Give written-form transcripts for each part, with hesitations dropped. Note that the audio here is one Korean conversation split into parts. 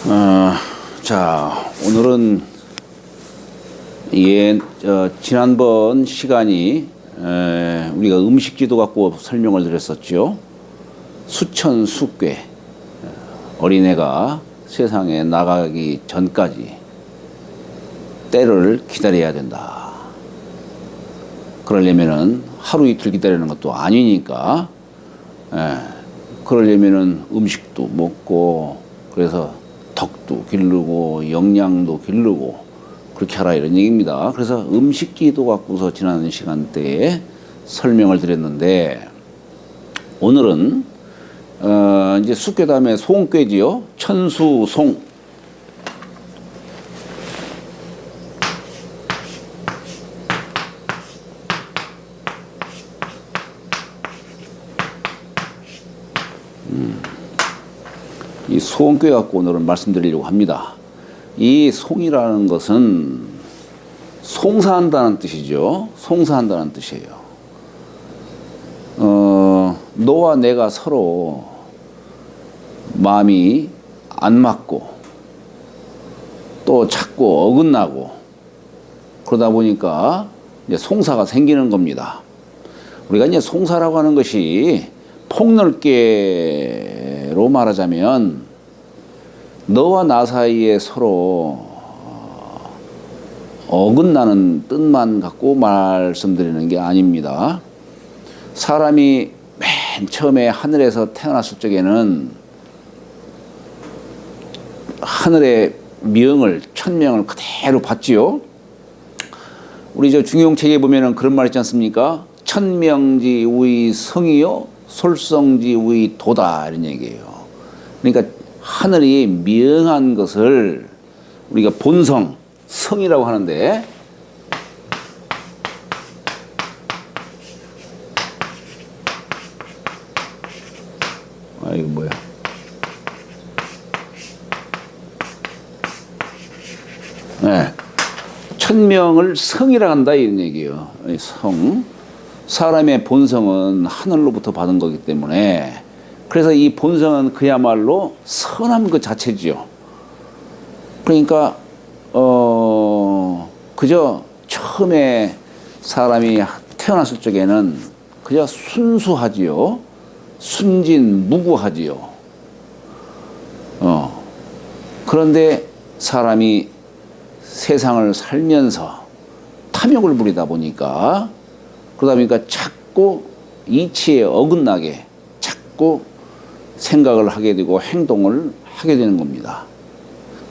어, 자, 오늘은 지난번 시간이 우리가 음식지도 갖고 설명을 드렸었죠. 수천수괴 어린애가 세상에 나가기 전까지 때를 기다려야 된다. 그러려면은 하루 이틀 기다리는 것도 아니니까 그러려면은 음식도 먹고 그래서 덕도 기르고 영양도 기르고 그렇게 하라 이런 얘기입니다. 그래서 음식지도 갖고서 지난 시간대에 설명을 드렸는데 오늘은 이제 숫괴 다음에 송괴지요. 천수송. 이 송괴 갖고 오늘은 말씀드리려고 합니다. 이 송이라는 것은 송사한다는 뜻이죠. 송사한다는 뜻이에요. 너와 내가 서로 마음이 안 맞고 또 자꾸 어긋나고 그러다 보니까 이제 송사가 생기는 겁니다. 우리가 이제 송사라고 하는 것이 폭넓게로 말하자면 너와 나 사이에 서로 어긋나는 뜻만 갖고 말씀드리는 게 아닙니다. 사람이 맨 처음에 하늘에서 태어났을 적에는 하늘의 명을, 천명을 그대로 받지요. 우리 저 중용책에 보면은 그런 말 있지 않습니까? 천명지 우의 성이요, 솔성지 우의 도다 이런 얘기예요. 그러니까 하늘이 명한 것을 우리가 본성, 성이라고 하는데 이거 뭐야? 네. 천명을 성이라 한다 이런 얘기예요. 성. 사람의 본성은 하늘로부터 받은 거기 때문에 그래서 이 본성은 그야말로 선함 그 자체지요. 그러니까 그저 처음에 사람이 태어났을 적에는 그저 순수하지요. 순진무구하지요. 그런데 사람이 세상을 살면서 탐욕을 부리다 보니까 그러다 보니까 자꾸 이치에 어긋나게 자꾸 생각을 하게 되고 행동을 하게 되는 겁니다.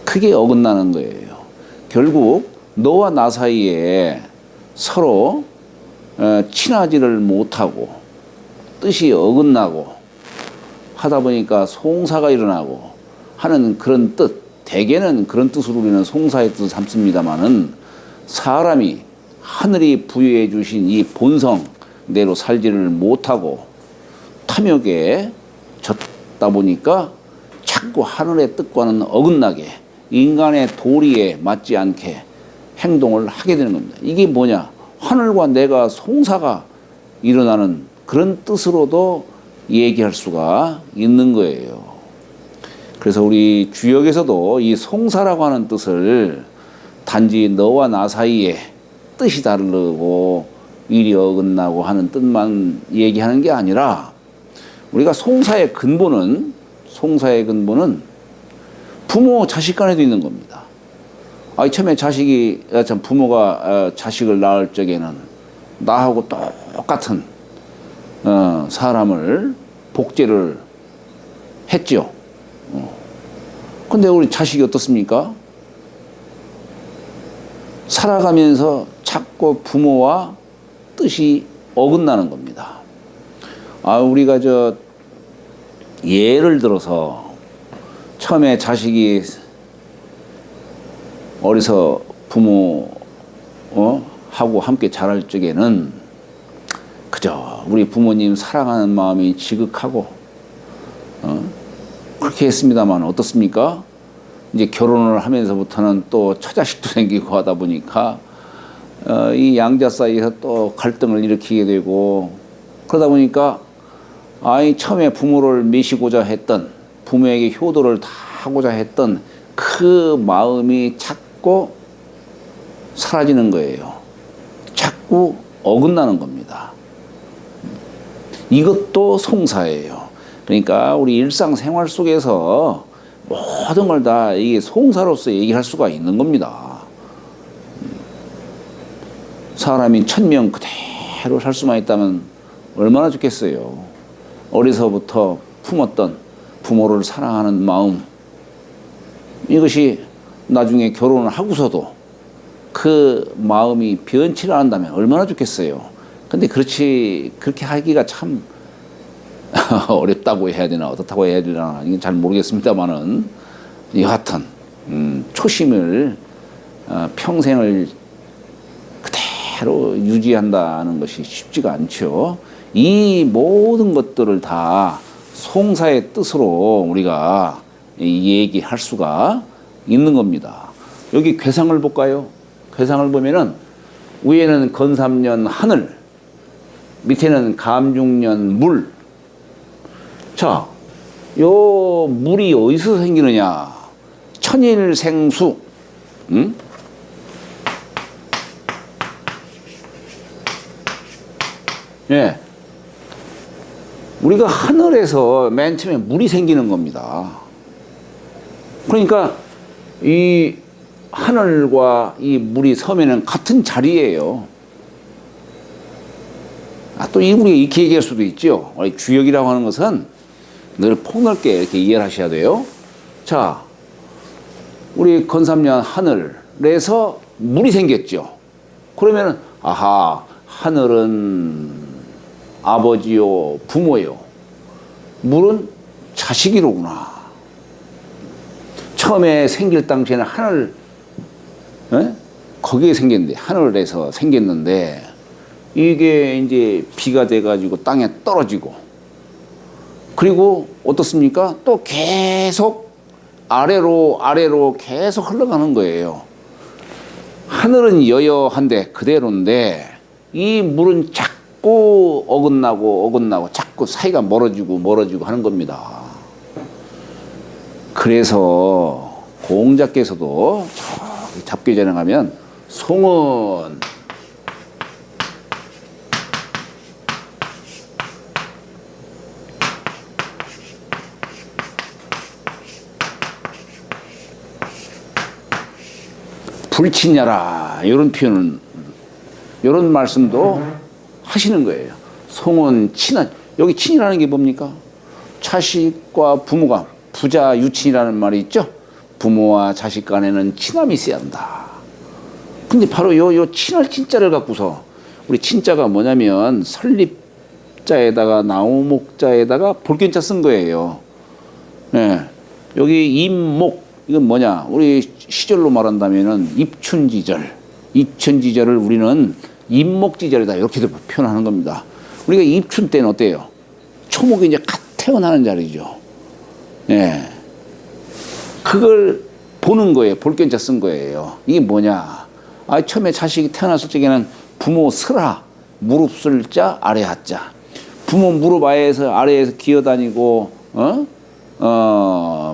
크게 어긋나는 거예요. 결국 너와 나 사이에 서로 친하지를 못하고 뜻이 어긋나고 하다 보니까 송사가 일어나고 하는 그런 뜻, 대개는 그런 뜻으로 우리는 송사의 뜻을 삼습니다마는 사람이 하늘이 부여해 주신 이 본성대로 살지를 못하고 탐욕에 젖다 보니까 자꾸 하늘의 뜻과는 어긋나게 인간의 도리에 맞지 않게 행동을 하게 되는 겁니다. 이게 뭐냐? 하늘과 내가 송사가 일어나는 그런 뜻으로도 얘기할 수가 있는 거예요. 그래서 우리 주역에서도 이 송사라고 하는 뜻을 단지 너와 나 사이에 뜻이 다르고 일이 어긋나고 하는 뜻만 얘기하는 게 아니라 우리가 송사의 근본은 부모 자식 간에도 있는 겁니다. 처음에 부모가 자식을 낳을 적에는 나하고 똑같은 사람을 복제를 했죠. 근데 우리 자식이 어떻습니까? 살아가면서 자꾸 부모와 뜻이 어긋나는 겁니다. 우리가 예를 들어서 처음에 자식이 어려서 부모 하고 함께 자랄 적에는 그저 우리 부모님 사랑하는 마음이 지극하고 그렇게 했습니다만 어떻습니까? 이제 결혼을 하면서부터는 또 처자식도 생기고 하다 보니까 이 양자 사이에서 또 갈등을 일으키게 되고 그러다 보니까 처음에 부모를 미시고자 했던 부모에게 효도를 다 하고자 했던 그 마음이 자꾸 사라지는 거예요. 자꾸 어긋나는 겁니다. 이것도 송사예요. 그러니까 우리 일상생활 속에서 모든 걸 다 이게 송사로서 얘기할 수가 있는 겁니다. 사람이 1000명 그대로 살 수만 있다면 얼마나 좋겠어요. 어려서부터 품었던 부모를 사랑하는 마음, 이것이 나중에 결혼을 하고서도 그 마음이 변치를 않는다면 얼마나 좋겠어요. 근데 그렇게 하기가 참 어렵다고 해야 되나 어떻다고 해야 되나 이건 잘 모르겠습니다만은 여하튼 초심을 평생을 그대로 유지한다는 것이 쉽지가 않죠. 이 모든 것들을 다 송사의 뜻으로 우리가 얘기할 수가 있는 겁니다. 여기 괴상을 볼까요? 괴상을 보면은 위에는 건삼년 하늘, 밑에는 감중년 물. 자, 요 물이 어디서 생기느냐? 천일생수. 응? 예. 우리가 하늘에서 맨 처음에 물이 생기는 겁니다. 그러니까 이 하늘과 이 물이 서면은 같은 자리예요. 또 우리가 이렇게 얘기할 수도 있죠. 주역이라고 하는 것은 늘 폭넓게 이렇게 이해를 하셔야 돼요. 자, 우리 건삼년 하늘에서 물이 생겼죠. 그러면은 아하, 하늘은 아버지요, 부모요. 물은 자식이로구나. 처음에 생길 당시에는 하늘, 거기에 생겼는데, 하늘에서 생겼는데, 이게 이제 비가 돼가지고 땅에 떨어지고, 그리고 어떻습니까? 또 계속 아래로 계속 흘러가는 거예요. 하늘은 여여한데 그대로인데, 이 물은 자꾸 어긋나고 자꾸 사이가 멀어지고 하는 겁니다. 그래서 공자께서도 저기 잡귀전에 가면 송은 불친냐라 이런 표현은 이런 말씀도 하시는 거예요. 송은 친한, 여기 친이라는 게 뭡니까? 자식과 부모가 부자 유친이라는 말이 있죠. 부모와 자식 간에는 친함이 있어야 한다. 근데 바로 요 친할 친자를 갖고서 우리 친자가 뭐냐면 설립자에다가 나무목자에다가 볼견자 쓴 거예요. 네. 여기 임목 이건 뭐냐? 우리 시절로 말한다면은 입춘지절을 우리는 임목지절이다 이렇게도 표현하는 겁니다. 우리가 입춘 때는 어때요? 초목이 이제 갓 태어나는 자리죠. 예. 그걸 보는 거예요. 볼견자 쓴 거예요. 이게 뭐냐? 처음에 자식이 태어났을 적에는 부모 슬하, 무릎 쓸자, 아래 하자. 부모 무릎 아래에서 기어다니고,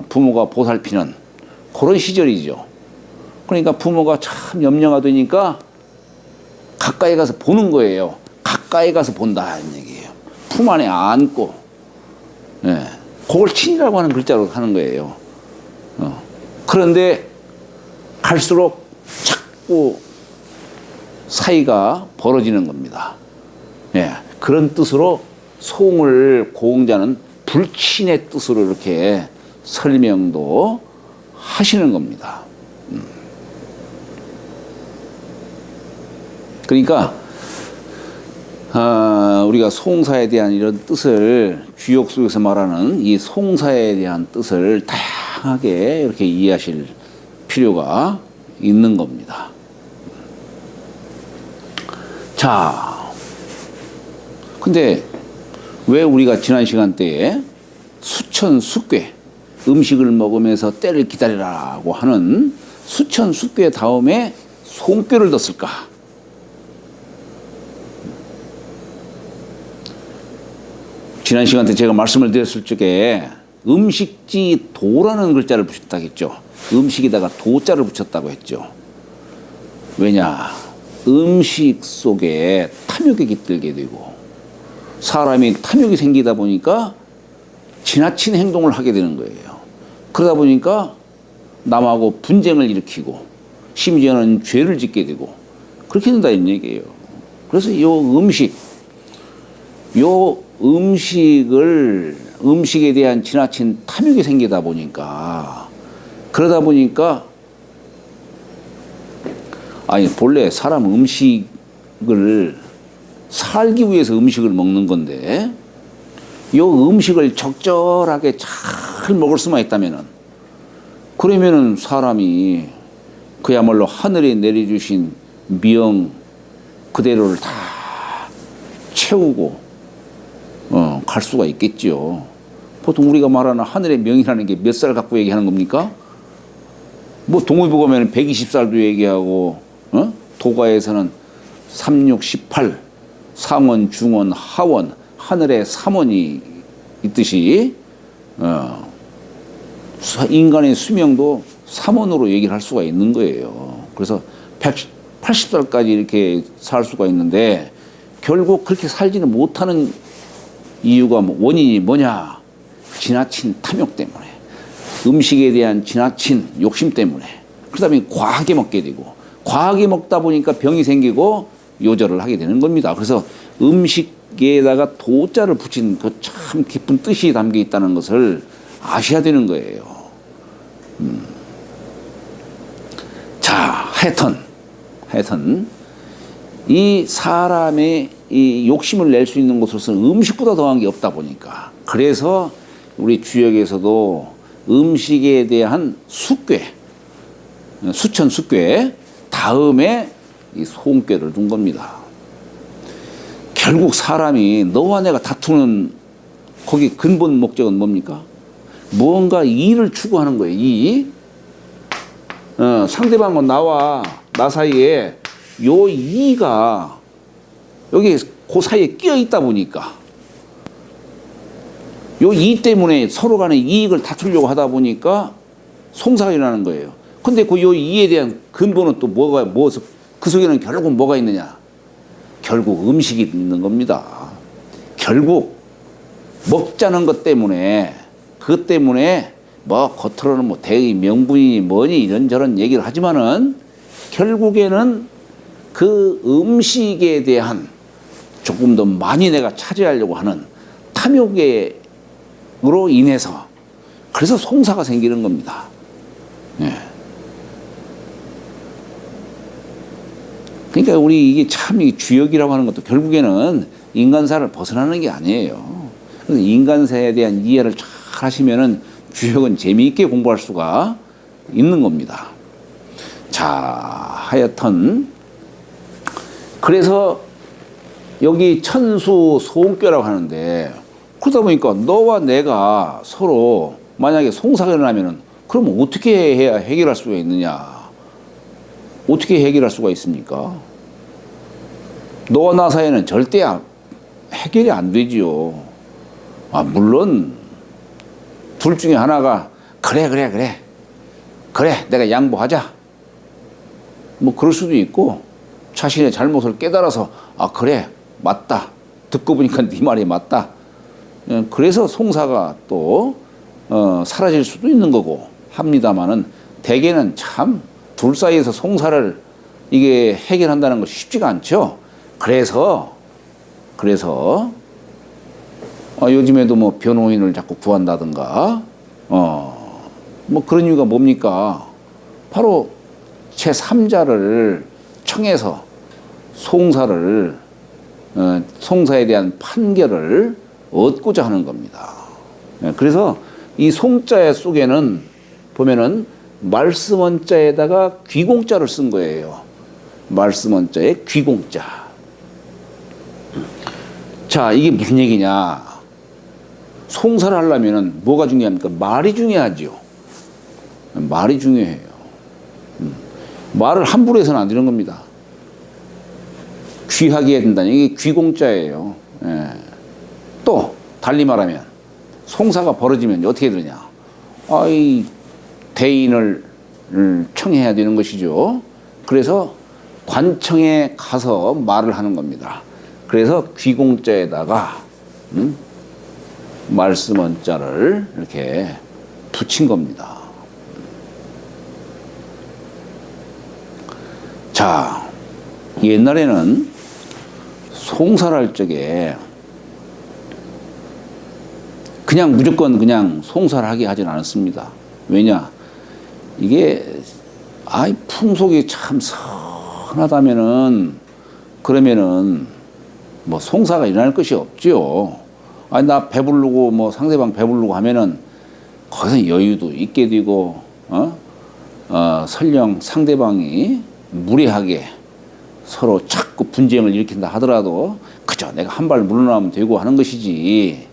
부모가 보살피는 그런 시절이죠. 그러니까 부모가 참 염려가 되니까 가까이 가서 보는 거예요. 가까이 가서 본다 는 얘기예요. 품 안에 안고, 예. 그걸 친이라고 하는 글자로 하는 거예요. 그런데 갈수록 자꾸 사이가 벌어지는 겁니다. 예. 그런 뜻으로 송을 고흥자는 불친의 뜻으로 이렇게 설명도 하시는 겁니다. 그러니까 우리가 송사에 대한 이런 뜻을 주역 속에서 말하는 이 송사에 대한 뜻을 다양하게 이렇게 이해하실 필요가 있는 겁니다. 자, 근데 왜 우리가 지난 시간대에 수천숫괴 음식을 먹으면서 때를 기다리라고 하는 수천숫괴 다음에 송괴를 뒀을까? 지난 시간 때 제가 말씀을 드렸을 적에 음식지 도라는 글자를 붙였다겠죠. 음식에다가 도자를 붙였다고 했죠. 왜냐? 음식 속에 탐욕이 깃들게 되고 사람이 탐욕이 생기다 보니까 지나친 행동을 하게 되는 거예요. 그러다 보니까 남하고 분쟁을 일으키고 심지어는 죄를 짓게 되고 그렇게 된다 이 얘기예요. 그래서 음식에 대한 지나친 탐욕이 생기다 보니까 그러다 보니까 아니 본래 사람 음식을 살기 위해서 음식을 먹는 건데 요 음식을 적절하게 잘 먹을 수만 있다면은 그러면은 사람이 그야말로 하늘에 내려주신 미영 그대로를 다 채우고 갈 수가 있겠죠. 보통 우리가 말하는 하늘의 명이라는 게 몇 살 갖고 얘기하는 겁니까? 뭐 동의보 가면 120살도 얘기하고 도가에서는 3, 6, 18 상원, 중원, 하원 하늘에 3원이 있듯이 인간의 수명도 3원으로 얘기를 할 수가 있는 거예요. 그래서 180살까지 이렇게 살 수가 있는데 결국 그렇게 살지는 못하는 이유가 원인이 뭐냐? 지나친 탐욕 때문에 음식에 대한 지나친 욕심 때문에 그러다 보니 과하게 먹게 되고 과하게 먹다 보니까 병이 생기고 요절을 하게 되는 겁니다. 그래서 음식에다가 도자를 붙인 그 참 깊은 뜻이 담겨 있다는 것을 아셔야 되는 거예요. 자, 하여튼 이 사람의 이 욕심을 낼 수 있는 곳으로서는 음식보다 더한 게 없다 보니까 그래서 우리 주역에서도 음식에 대한 수천 숙궤 다음에 이 소음궤를 둔 겁니다. 결국 사람이 너와 내가 다투는 거기 근본 목적은 뭡니까? 뭔가 이익을 추구하는 거예요. 이익. 상대방과 나 사이에 요 이가 여기 그 사이에 끼어 있다 보니까 요 이 때문에 서로 간의 이익을 다투려고 하다 보니까 송사가 일어나는 거예요. 근데 그 요 이에 대한 근본은 또 그 속에는 결국 뭐가 있느냐? 결국 음식이 있는 겁니다. 결국 먹자는 것 때문에 그것 때문에 뭐 겉으로는 뭐 대의 명분이니 뭐니 이런저런 얘기를 하지만은 결국에는 그 음식에 대한 조금 더 많이 내가 차지하려고 하는 탐욕으로 인해서 그래서 송사가 생기는 겁니다. 예. 그러니까 우리 이게 참 이 주역이라고 하는 것도 결국에는 인간사를 벗어나는 게 아니에요. 그래서 인간사에 대한 이해를 잘 하시면은 주역은 재미있게 공부할 수가 있는 겁니다. 자, 하여튼 그래서 여기 천수 소음궤라고 하는데 그러다 보니까 너와 내가 서로 만약에 송사가 일어나면은 그럼 어떻게 해야 해결할 수가 있느냐? 어떻게 해결할 수가 있습니까? 너와 나 사이에는 절대 해결이 안 되지요. 물론 둘 중에 하나가 그래 내가 양보하자 뭐 그럴 수도 있고 자신의 잘못을 깨달아서 그래 맞다 듣고 보니까 네 말이 맞다 그래서 송사가 또 사라질 수도 있는 거고 합니다마는 대개는 참 둘 사이에서 송사를 이게 해결한다는 것이 쉽지가 않죠. 그래서 요즘에도 뭐 변호인을 자꾸 구한다든가 뭐 그런 이유가 뭡니까? 바로 제3자를 청해서 송사에 대한 판결을 얻고자 하는 겁니다. 그래서 이 송자 속에는 보면은 말씀 원자에다가 귀공자를 쓴 거예요. 말씀 원자에 귀공자. 자, 이게 무슨 얘기냐? 송사를 하려면은 뭐가 중요합니까? 말이 중요하죠. 말이 중요해요. 말을 함부로 해서는 안 되는 겁니다. 귀하게 해야 된다는 이게 귀공자예요. 예. 또 달리 말하면 송사가 벌어지면 어떻게 되냐? 이 대인을 청해야 되는 것이죠. 그래서 관청에 가서 말을 하는 겁니다. 그래서 귀공자에다가 말씀원자를 이렇게 붙인 겁니다. 자, 옛날에는 송사를 할 적에 그냥 무조건 그냥 송사를 하게 하진 않았습니다. 왜냐? 이게 풍속이 참 선하다면은 그러면은 뭐 송사가 일어날 것이 없죠. 나 배부르고 뭐 상대방 배부르고 하면은 거기서 여유도 있게 되고 설령 상대방이 무례하게 서로 자꾸 분쟁을 일으킨다 하더라도 그저 내가 한 발 물러나면 되고 하는 것이지.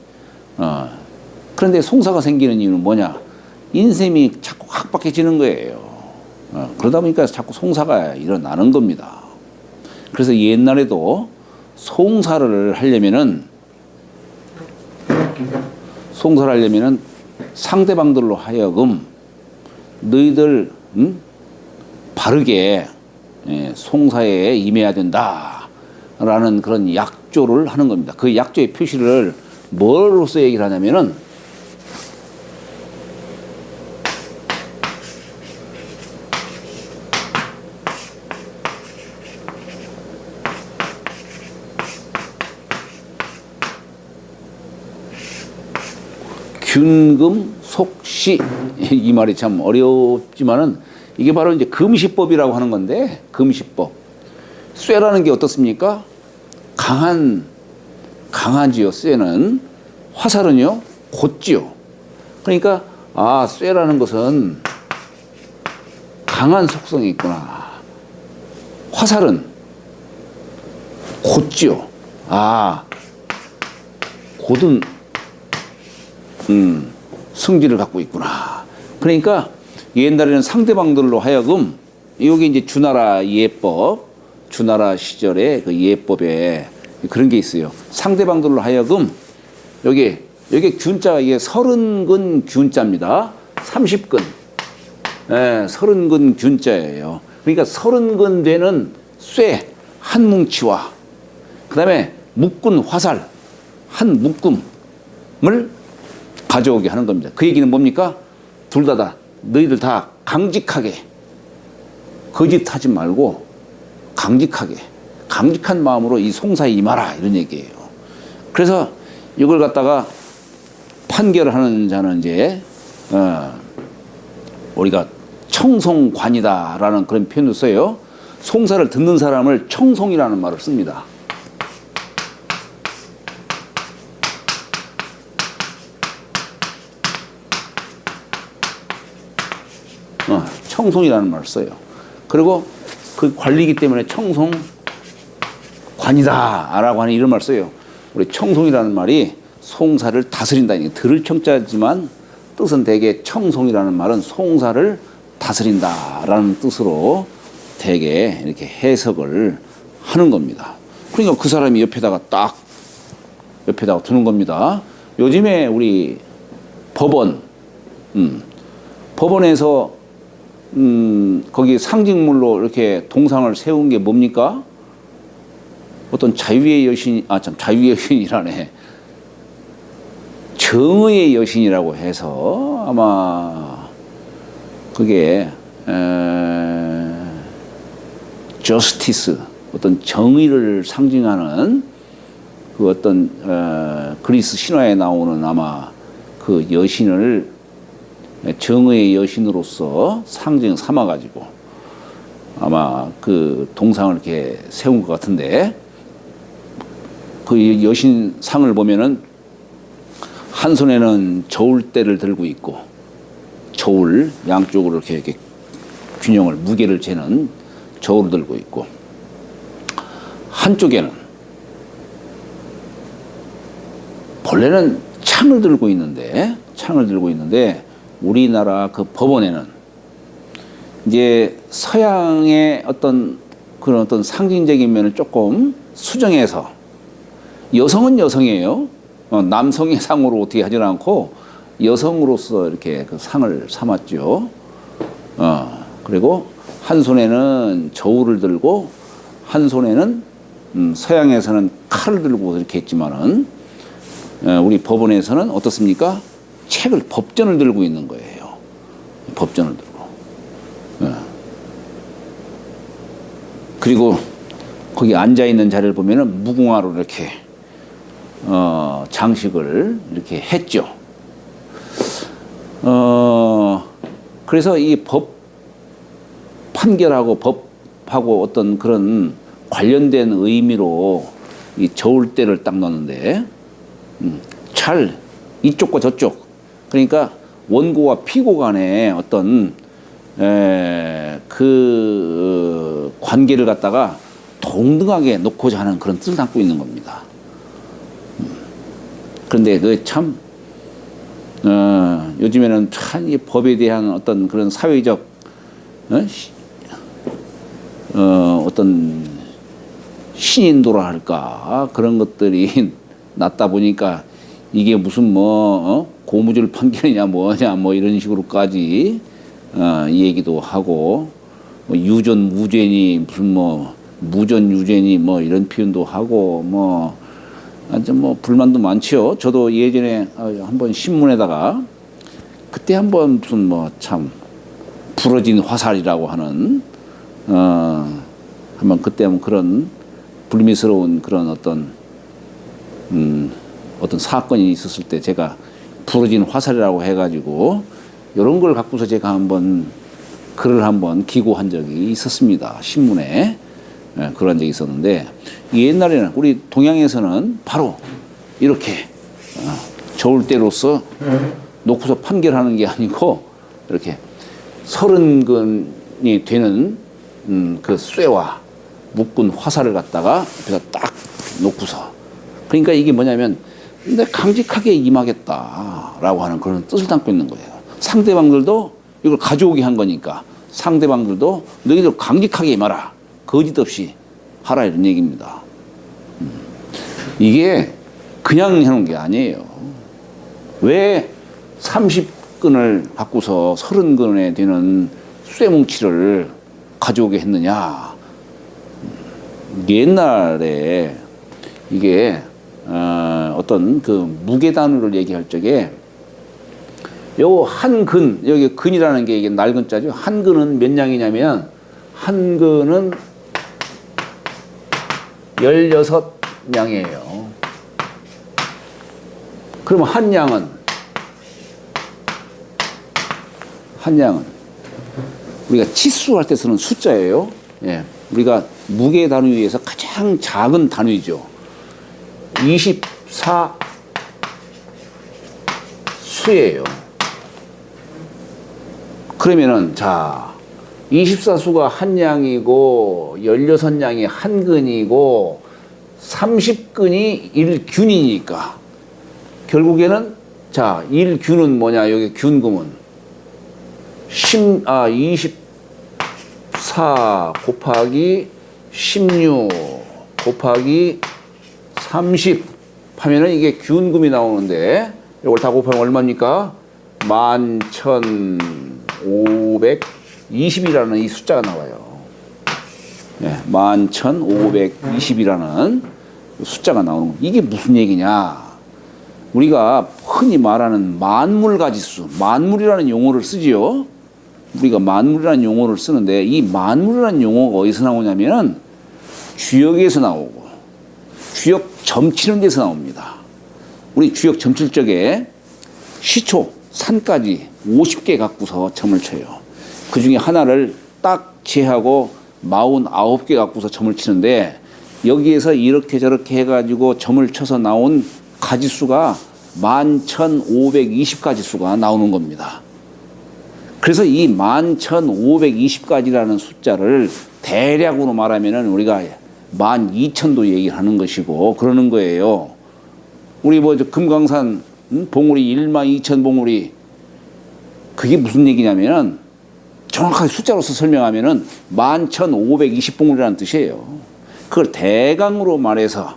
그런데 송사가 생기는 이유는 뭐냐? 인셈이 자꾸 확박해지는 거예요. 그러다 보니까 자꾸 송사가 일어나는 겁니다. 그래서 옛날에도 송사를 하려면은 상대방들로 하여금 너희들 바르게 송사에 임해야 된다라는 그런 약조를 하는 겁니다. 그 약조의 표시를 뭐로써 얘기를 하냐면은 균금 속시, 이 말이 참 어렵지만은 이게 바로 이제 금시법이라고 하는 건데, 금시법. 쇠라는 게 어떻습니까? 강하지요. 쇠는. 화살은요 곧지요. 그러니까 쇠라는 것은 강한 속성이 있구나. 화살은 곧지요. 곧은 승질을 갖고 있구나. 그러니까 옛날에는 상대방들로 하여금, 여기 이제 주나라 예법, 주나라 시절의 그 예법에 그런 게 있어요. 상대방들로 하여금 여기 균자가 이게 30근 균자입니다. 30근. 30근 균자예요. 그러니까 30근 되는 쇠 한 뭉치와 그다음에 묶은 화살 한 묶음을 가져오게 하는 겁니다. 그 얘기는 뭡니까? 둘 다 너희들 다 강직하게, 거짓하지 말고 강직한 마음으로 이 송사에 임하라, 이런 얘기예요. 그래서 이걸 갖다가 판결하는 자는 이제 우리가 청송관이다라는 그런 표현을 써요. 송사를 듣는 사람을 청송이라는 말을 씁니다. 청송이라는 말을 써요. 그리고 그 관리이기 때문에 청송관이다라고 하는 이런 말을 써요. 우리 청송이라는 말이 송사를 다스린다. 들을 청자지만 뜻은 대개 청송이라는 말은 송사를 다스린다라는 뜻으로 대개 이렇게 해석을 하는 겁니다. 그러니까 그 사람이 옆에다가 두는 겁니다. 요즘에 우리 법원에서 거기 상징물로 이렇게 동상을 세운 게 뭡니까? 어떤 자유의 여신이라네. 정의의 여신이라고 해서 아마 그게 저스티스, 어떤 정의를 상징하는 그 어떤 그리스 신화에 나오는 아마 그 여신을 정의의 여신으로서 상징 삼아가지고 아마 그 동상을 이렇게 세운 것 같은데, 그 여신 상을 보면은 한 손에는 저울대를 들고 있고, 저울 양쪽으로 이렇게 균형을, 무게를 재는 저울을 들고 있고, 한쪽에는 본래는 창을 들고 있는데 우리나라 그 법원에는 이제 서양의 어떤 그런 어떤 상징적인 면을 조금 수정해서, 여성은 여성이에요. 남성의 상으로 어떻게 하지 않고 여성으로서 이렇게 그 상을 삼았죠. 그리고 한 손에는 저울을 들고 한 손에는 서양에서는 칼을 들고 이렇게 했지만은 우리 법원에서는 어떻습니까? 책을 법전을 들고 있는 거예요. 법전을 들고. 그리고 거기 앉아 있는 자리를 보면은 무궁화로 이렇게 장식을 이렇게 했죠. 그래서 이 법 판결하고 법하고 어떤 그런 관련된 의미로 이 저울대를 딱 넣는데 잘 이쪽과 저쪽, 그러니까 원고와 피고 간의 어떤 그 관계를 갖다가 동등하게 놓고자 하는 그런 뜻을 담고 있는 겁니다. 그런데 그 참 요즘에는 참 이 법에 대한 어떤 그런 사회적 어떤 신인도라 할까 그런 것들이 났다 보니까 이게 무슨 뭐 고무줄 판결이냐 뭐냐 뭐 이런 식으로까지 이 얘기도 하고 뭐 유전 무죄니 무슨 뭐 무전 유죄니 뭐 이런 표현도 하고 뭐 완전 뭐 불만도 많지요. 저도 예전에 한번 신문에다가 그때 한번 무슨 뭐 참 부러진 화살이라고 하는 한번 그때 한번 그런 불미스러운 그런 어떤 사건이 있었을 때 제가 부러진 화살이라고 해가지고 이런 걸 갖고서 제가 한번 글을 한번 기고한 적이 있었습니다. 신문에 그런 적이 있었는데 옛날에는 우리 동양에서는 바로 이렇게 저울대로서 놓고서 판결하는 게 아니고 이렇게 30근이 되는 그 쇠와 묶은 화살을 갖다가 옆에다 딱 놓고서, 그러니까 이게 뭐냐면 근데 강직하게 임하겠다라고 하는 그런 뜻을 담고 있는 거예요. 상대방들도 이걸 가져오게 한 거니까 상대방들도 너희들 강직하게 임하라, 거짓 없이 하라, 이런 얘기입니다. 이게 그냥 해놓은 게 아니에요. 왜 30근을 갖고서 30근에 되는 쇠뭉치를 가져오게 했느냐. 옛날에 이게 어떤 그 무게단위를 얘기할 적에 요 한 근, 여기 근이라는 게 이게 날근자죠. 한 근은 몇 냥이냐면 한 근은 16냥이에요. 그러면 한 냥은 우리가 치수할 때 쓰는 숫자예요. 예. 우리가 무게 단위에서 가장 작은 단위죠. 24 수예요. 그러면은 자 24수가 한 냥이고 16냥이 한 근이고 30근이 1균이니까 결국에는 자 1균은 뭐냐, 여기 균금은 24 곱하기 16 곱하기 30 하면은 이게 균금이 나오는데 이걸 다 곱하면 얼마입니까? 11,520이라는 이 숫자가 나와요. 네, 11,520이라는 숫자가 나오는 거. 이게 무슨 얘기냐? 우리가 흔히 말하는 만물가지수, 만물이라는 용어를 쓰지요. 우리가 만물이라는 용어를 쓰는데 이 만물이라는 용어가 어디서 나오냐면은 주역에서 나오고 주역 점치는 데서 나옵니다. 우리 주역 점칠 적에 시초, 산까지 50개 갖고서 점을 쳐요. 그 중에 하나를 딱 제하고 49개 갖고서 점을 치는데 여기에서 이렇게 저렇게 해가지고 점을 쳐서 나온 가지수가 11,520가지수가 나오는 겁니다. 그래서 이 11,520가지라는 숫자를 대략으로 말하면은 우리가 12,000도 얘기하는 것이고 그러는 거예요. 우리 뭐 금강산 봉우리 12,000 봉우리, 그게 무슨 얘기냐면은 정확하게 숫자로서 설명하면은 11,520 봉우리라는 뜻이에요. 그걸 대강으로 말해서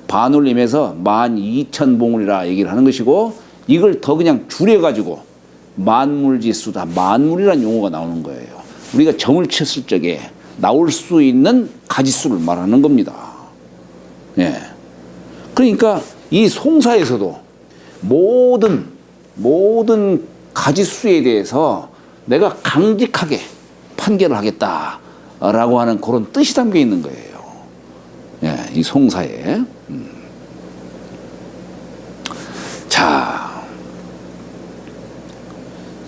반올림해서 12,000 봉우리라 얘기를 하는 것이고, 이걸 더 그냥 줄여가지고 만물지수다, 만물이라는 용어가 나오는 거예요. 우리가 점을 쳤을 적에 나올 수 있는 가지수를 말하는 겁니다. 예. 그러니까 이 송사에서도 모든 가지수에 대해서 내가 강직하게 판결을 하겠다라고 하는 그런 뜻이 담겨 있는 거예요. 예, 이 송사에. 자,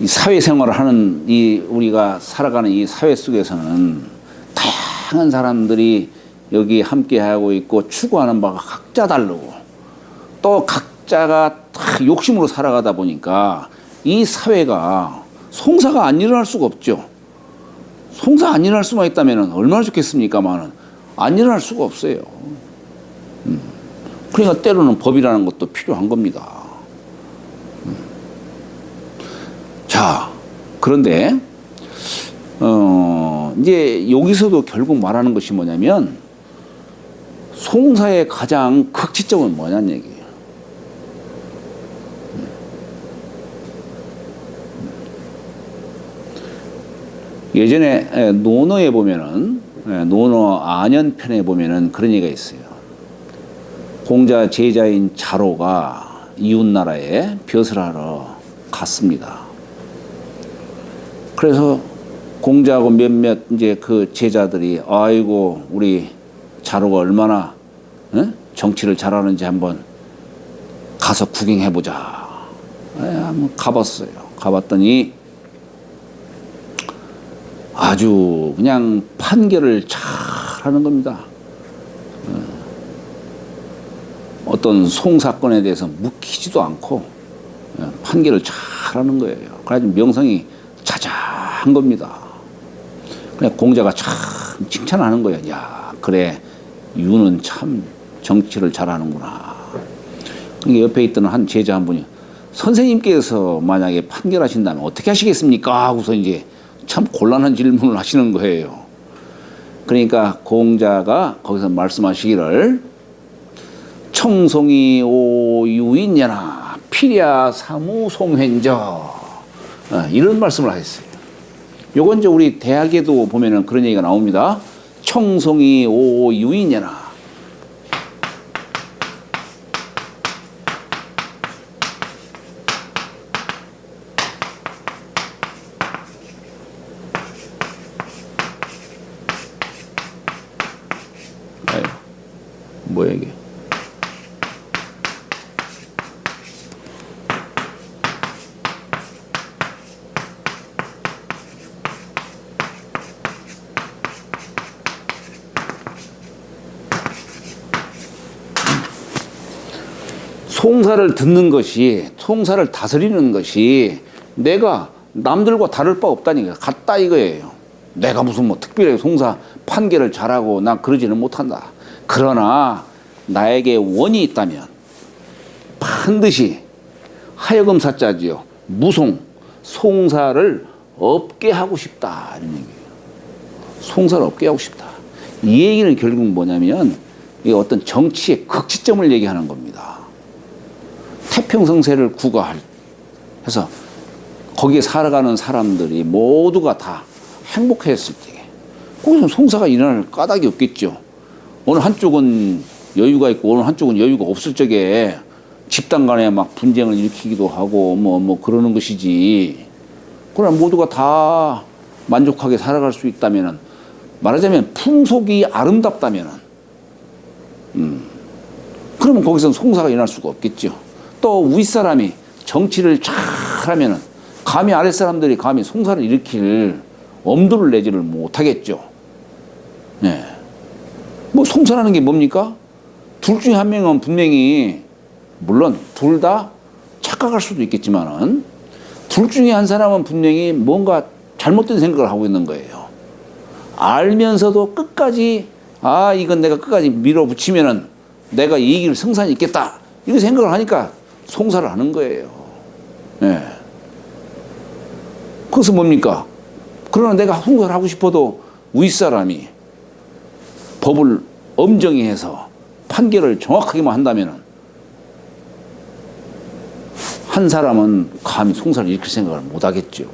이 사회생활을 하는 우리가 살아가는 이 사회 속에서는 다양한 사람들이 여기 함께 하고 있고 추구하는 바가 각자 다르고 또 각자가 다 욕심으로 살아가다 보니까 이 사회가 송사가 안 일어날 수가 없죠. 송사 안 일어날 수만 있다면 얼마나 좋겠습니까만은 안 일어날 수가 없어요. 그러니까 때로는 법이라는 것도 필요한 겁니다. 자, 그런데 이제 여기서도 결국 말하는 것이 뭐냐면 송사의 가장 극치점은 뭐냐는 얘기예요. 예전에 논어에 보면은 논어 안연편에 보면은 그런 얘기가 있어요. 공자 제자인 자로가 이웃나라에 벼슬 하러 갔습니다. 그래서 공자하고 몇몇 이제 그 제자들이 아이고 우리 자로가 얼마나 정치를 잘하는지 한번 가서 구경해보자. 한번 가봤어요. 가봤더니 아주 그냥 판결을 잘 하는 겁니다. 어떤 송사건에 대해서 묵히지도 않고 판결을 잘 하는 거예요. 그래가지고 명성이 자자한 겁니다. 그냥 공자가 참 칭찬하는 거예요. 야, 그래, 유는 참 정치를 잘하는구나. 그러니까 옆에 있던 한 제자 한 분이 선생님께서 만약에 판결하신다면 어떻게 하시겠습니까? 하고서 이제 참 곤란한 질문을 하시는 거예요. 그러니까 공자가 거기서 말씀하시기를 청송이 오유인여나 필야 사무송행저 이런 말씀을 하셨어요. 요건 이제 우리 대학에도 보면은 그런 얘기가 나옵니다. 청송이 오유인여나 뭐야 이게? 송사를 듣는 것이, 송사를 다스리는 것이 내가 남들과 다를 바 없다니까 같다 이거예요. 내가 무슨 뭐 특별히 송사 판결을 잘하고 난 그러지는 못한다. 그러나 나에게 원이 있다면 반드시 하여금 사자지요 무송 송사를 없게 하고 싶다 이런 얘기예요. 송사를 없게 하고 싶다. 이 얘기는 결국 뭐냐면 이 어떤 정치의 극치점을 얘기하는 겁니다. 태평성세를 구가해서 거기에 살아가는 사람들이 모두가 다 행복했을 때 거기서 송사가 일어날 까닭이 없겠죠. 어느 한쪽은 여유가 있고 어느 한쪽은 여유가 없을 적에 집단 간에 막 분쟁을 일으키기도 하고 뭐 그러는 것이지. 그러나 모두가 다 만족하게 살아갈 수 있다면은 말하자면 풍속이 아름답다면은 그러면 거기서 송사가 일어날 수가 없겠죠. 또 윗사람이 정치를 잘하면은 감히 아랫사람들이 감히 송사를 일으킬 엄두를 내지를 못하겠죠. 네. 뭐 송사라는 게 뭡니까? 둘 중에 한 명은 분명히 물론 둘 다 착각할 수도 있겠지만은 둘 중에 한 사람은 분명히 뭔가 잘못된 생각을 하고 있는 거예요. 알면서도 끝까지 이건 내가 끝까지 밀어붙이면은 내가 이길 승산이 있겠다 이런 생각을 하니까 송사를 하는 거예요. 네. 그것은 뭡니까? 그러나 내가 송사를 하고 싶어도 윗사람이 법을 엄정히 해서 판결을 정확하게만 한다면은 한 사람은 감히 송사를 일으킬 생각을 못 하겠죠.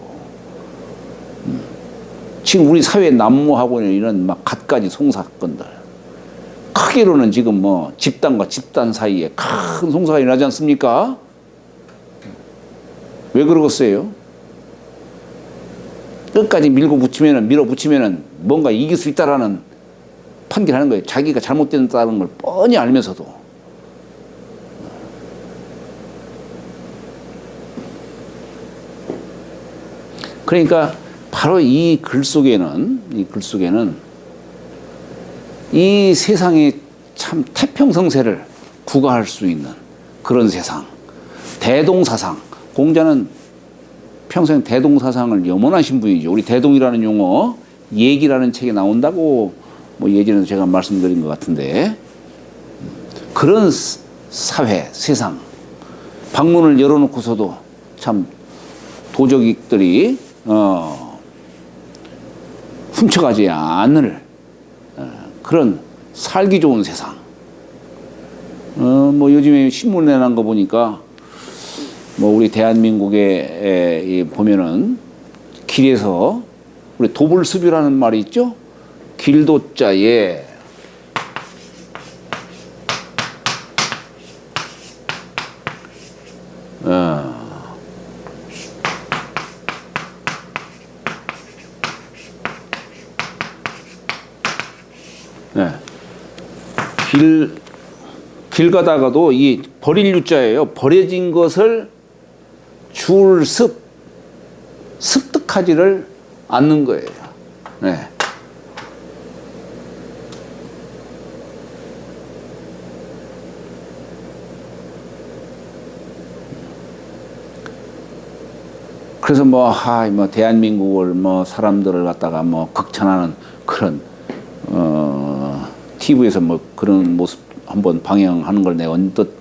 지금 우리 사회에 난무하고 있는 이런 막 갖가지 송사건들. 크게로는 지금 뭐 집단과 집단 사이에 큰 송사가 일어나지 않습니까? 왜 그러겠어요? 끝까지 밀어붙이면은 뭔가 이길 수 있다라는 판결하는 거예요. 자기가 잘못된다는 걸 뻔히 알면서도. 그러니까 바로 이 글 속에는 이 세상의 참 태평성세를 구가할 수 있는 그런 세상, 대동사상. 공자는 평생 대동사상을 염원하신 분이죠. 우리 대동이라는 용어, 얘기라는 책에 나온다고 뭐 예전에도 제가 말씀드린 것 같은데, 그런 사회, 세상, 방문을 열어놓고서도 참 도적들이 훔쳐가지 않을 그런 살기 좋은 세상. 뭐 요즘에 신문에 난 거 보니까 뭐 우리 대한민국에 보면은 길에서 우리 도불수비라는 말이 있죠. 길도자에 네. 길 가다가도 이 버릴 유자예요. 버려진 것을 습득하지를 않는 거예요. 네. 그래서 뭐 대한민국을 사람들을 갖다가 극찬하는 그런 TV에서 그런 모습 한번 방영하는 걸 내가 언뜻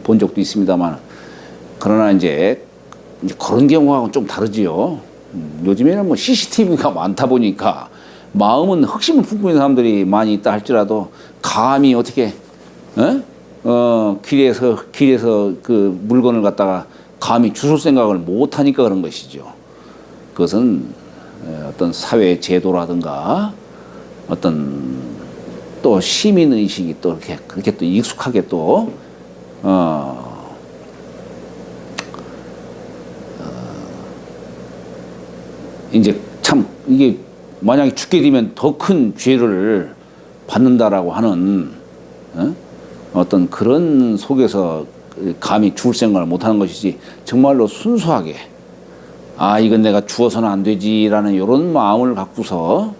본 적도 있습니다만, 그러나 이제 그런 경우하고는 좀 다르지요. 요즘에는 CCTV가 많다 보니까 마음은 흑심을 품고 있는 사람들이 많이 있다 할지라도 감히 어떻게 길에서 그 물건을 갖다가 감히 주술 생각을 못 하니까 그런 것이죠. 그것은 어떤 사회 제도라든가 어떤 또 시민 의식이 또 그렇게 또 익숙하게 또 이제 참 이게 만약에 죽게 되면 더 큰 죄를 받는다라고 하는 어떤 그런 속에서 감히 죽을 생각을 못하는 것이지, 정말로 순수하게 이건 내가 죽어서는 안 되지라는 이런 마음을 갖고서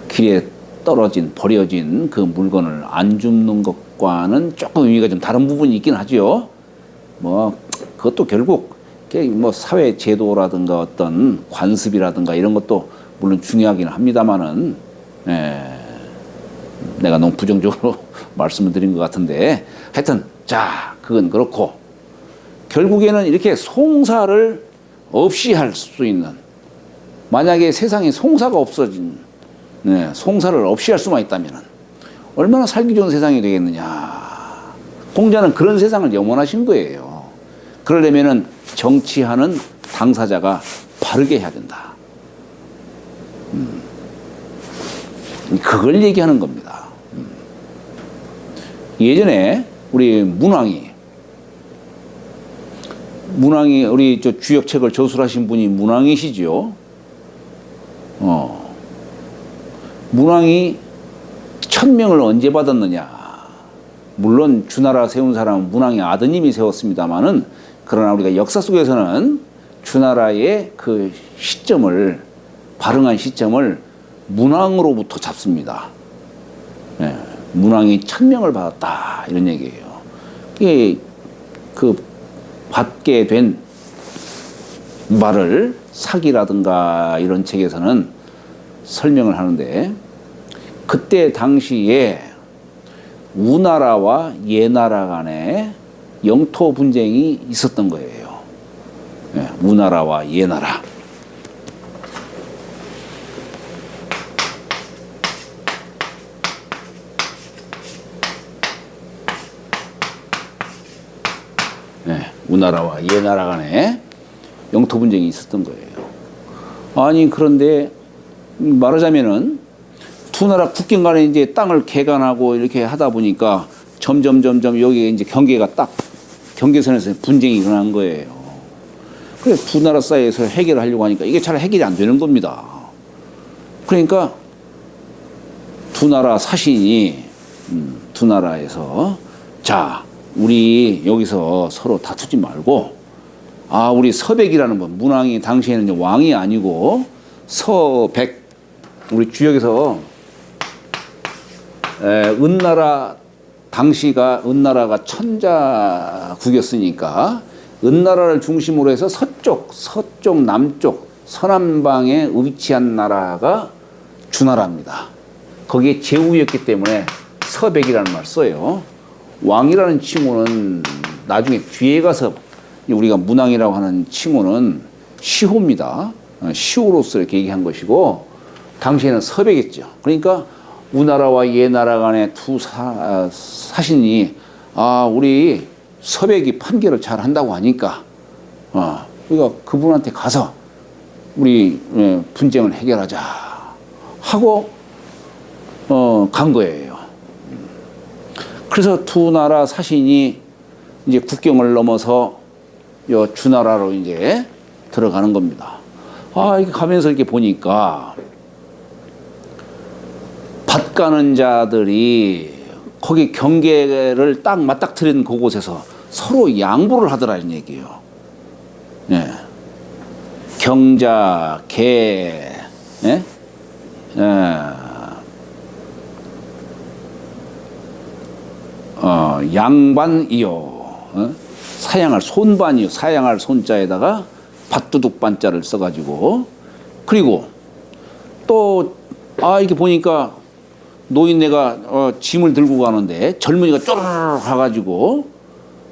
길에 버려진 그 물건을 안 줍는 것과는 조금 의미가 좀 다른 부분이 있긴 하죠. 그것도 결국 사회 제도라든가 어떤 관습이라든가 이런 것도 물론 중요하긴 합니다만은, 내가 너무 부정적으로 말씀을 드린 것 같은데, 하여튼 그건 그렇고, 결국에는 이렇게 송사를 없이 할 수 있는, 만약에 세상에 송사가 없어진, 송사를 없이 할 수만 있다면 얼마나 살기 좋은 세상이 되겠느냐. 공자는 그런 세상을 염원하신 거예요. 그러려면은 정치하는 당사자가 바르게 해야 된다. 그걸 얘기하는 겁니다. 예전에 우리 문왕이 우리 주역책을 저술하신 분이 문왕이시죠. 문왕이 1000명을 언제 받았느냐. 물론 주나라 세운 사람은 문왕의 아드님이 세웠습니다만은, 그러나 우리가 역사 속에서는 주나라의 그 시점을, 발흥한 시점을 문왕으로부터 잡습니다. 문왕이 1000명을 받았다, 이런 얘기예요. 이게 그 받게 된 말을 사기라든가 이런 책에서는 설명을 하는데, 그때 당시에 우나라와 예나라 간에 영토 분쟁이 있었던 거예요. 우나라와 예나라. 우나라와 예나라 간에 영토 분쟁이 있었던 거예요. 아니 그런데 말하자면은 두 나라 국경 간에 이제 땅을 개간하고 이렇게 하다 보니까 점점 여기에 이제 경계가 딱 경계선에서 분쟁이 일어난 거예요. 그래서 두 나라 사이에서 해결하려고 하니까 이게 잘 해결이 안 되는 겁니다. 그러니까 두 나라 사신이 두 나라에서 자 우리 여기서 서로 다투지 말고 우리 서백이라는 분 문왕이 당시에는 이제 왕이 아니고 서백 우리 주역에서 은나라 당시가 은나라가 천자국이었으니까 은나라를 중심으로 해서 서쪽, 남쪽, 서남방에 위치한 나라가 주나라입니다. 거기에 제후였기 때문에 서백이라는 말을 써요. 왕이라는 칭호는 나중에 뒤에 가서 우리가 문왕이라고 하는 칭호는 시호입니다. 시호로서 이렇게 얘기한 것이고 당시에는 서백이었죠. 그러니까 우나라와 예나라 간의 두 사신이 우리 서백이 판결을 잘 한다고 하니까 우리가 그분한테 가서 우리 분쟁을 해결하자 하고 간 거예요. 그래서 두 나라 사신이 이제 국경을 넘어서 요 주나라로 이제 들어가는 겁니다. 이렇게 가면서 이렇게 보니까 밭 가는 자들이 거기 경계를 딱 맞닥뜨리는 그곳에서 서로 양보를 하더라는 얘기예요. 예. 경자, 개, 예? 양반이요. 사양할 손반이요. 사양할 손자에다가 밭두둑 반자를 써가지고 그리고 또 이렇게 보니까 노인네가 짐을 들고 가는데 젊은이가 쪼르르 가가지고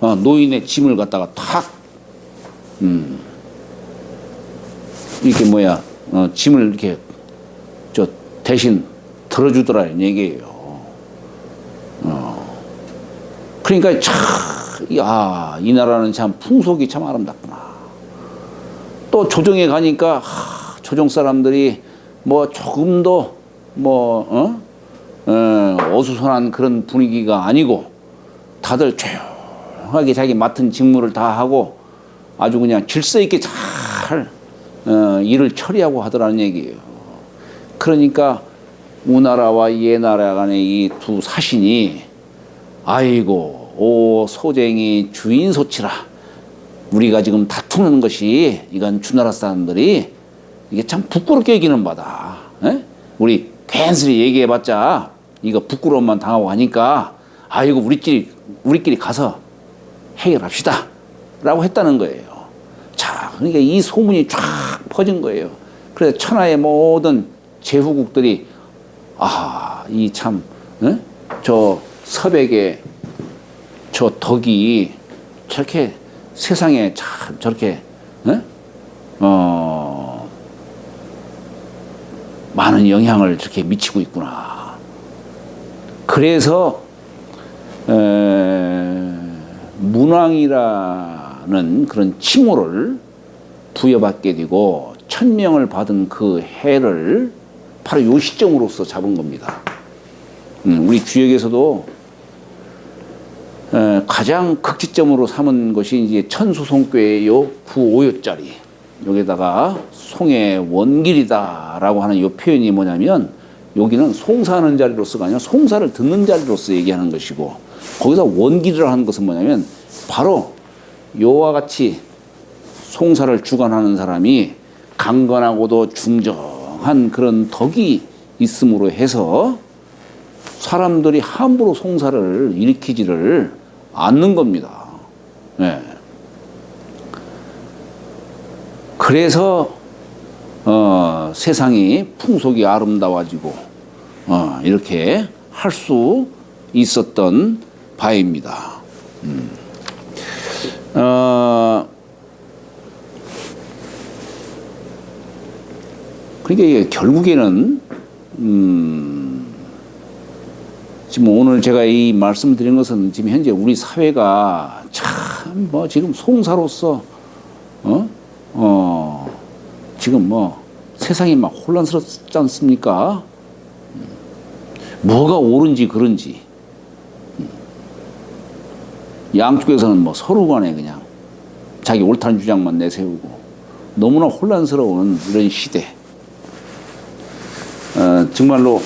노인의 짐을 갖다가 탁 이렇게 짐을 이렇게 대신 들어주더라는 얘기예요. 그러니까 이 나라는 참 풍속이 참 아름답구나. 또 조정에 가니까 조정 사람들이 조금도 어수선한 그런 분위기가 아니고 다들 조용하게 자기 맡은 직무를 다 하고 아주 그냥 질서 있게 잘 일을 처리하고 하더라는 얘기예요. 그러니까 우나라와 예나라 간의 이 두 사신이 아이고 오 소쟁이 주인소치라 우리가 지금 다투는 것이 이건 주나라 사람들이 이게 참 부끄럽게 여기는 바다. 우리 괜스레 얘기해봤자 이거 부끄러움만 당하고 하니까 이거 우리끼리 가서 해결합시다 라고 했다는 거예요. 자, 그러니까 이 소문이 쫙 퍼진 거예요. 그래서 천하의 모든 제후국들이 이 참 저 서백의 저 덕이 저렇게 세상에 참 저렇게 많은 영향을 저렇게 미치고 있구나. 그래서 문왕이라는 그런 칭호를 부여받게 되고 천명을 받은 그 해를 바로 요 시점으로서 잡은 겁니다. 우리 주역에서도 가장 극지점으로 삼은 것이 이제 천수송교의 요 구오요짜리 여기다가 송의 원길이다라고 하는 요 표현이 뭐냐면 여기는 송사하는 자리로서가 아니라 송사를 듣는 자리로서 얘기하는 것이고 거기서 원길이라고 하는 것은 뭐냐면 바로 요와 같이 송사를 주관하는 사람이 강건하고도 중정한 그런 덕이 있음으로 해서 사람들이 함부로 송사를 일으키지를 않는 겁니다. 네. 그래서 세상이 풍속이 아름다워지고 이렇게 할 수 있었던 바입니다. 그러니까 이게 결국에는 지금 오늘 제가 이 말씀드린 것은 지금 현재 우리 사회가 참 지금 송사로서 지금 세상이 막 혼란스럽지 않습니까? 뭐가 옳은지 그른지 양쪽에서는 뭐 서로 간에 그냥 자기 옳다는 주장만 내세우고 너무나 혼란스러운 이런 시대. 정말로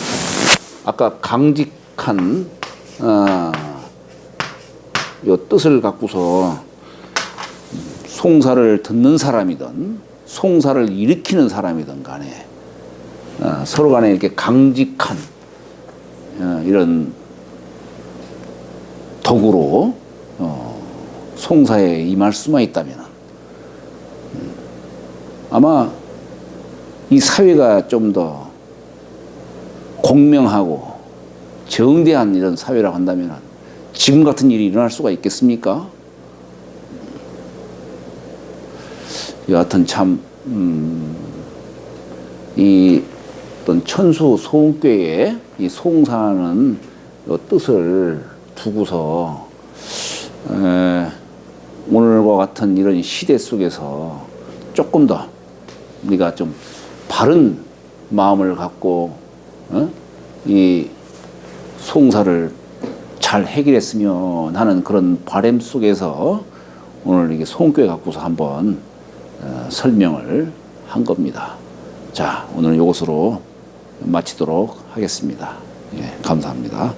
아까 강직한 요 뜻을 갖고서 송사를 듣는 사람이든 송사를 일으키는 사람이든 간에 서로 간에 이렇게 강직한 이런 덕으로 송사에 임할 수만 있다면 아마 이 사회가 좀 더 공명하고 정대한 이런 사회라고 한다면 지금 같은 일이 일어날 수가 있겠습니까? 여하튼 참, 이 어떤 천수 소음교의 이 송사하는 뜻을 두고서, 오늘과 같은 이런 시대 속에서 조금 더 우리가 좀 바른 마음을 갖고, 이 송사를 잘 해결했으면 하는 그런 바람 속에서 오늘 이게 소음교회 갖고서 한번 설명을 한 겁니다. 자, 오늘 이것으로 마치도록 하겠습니다. 예, 감사합니다.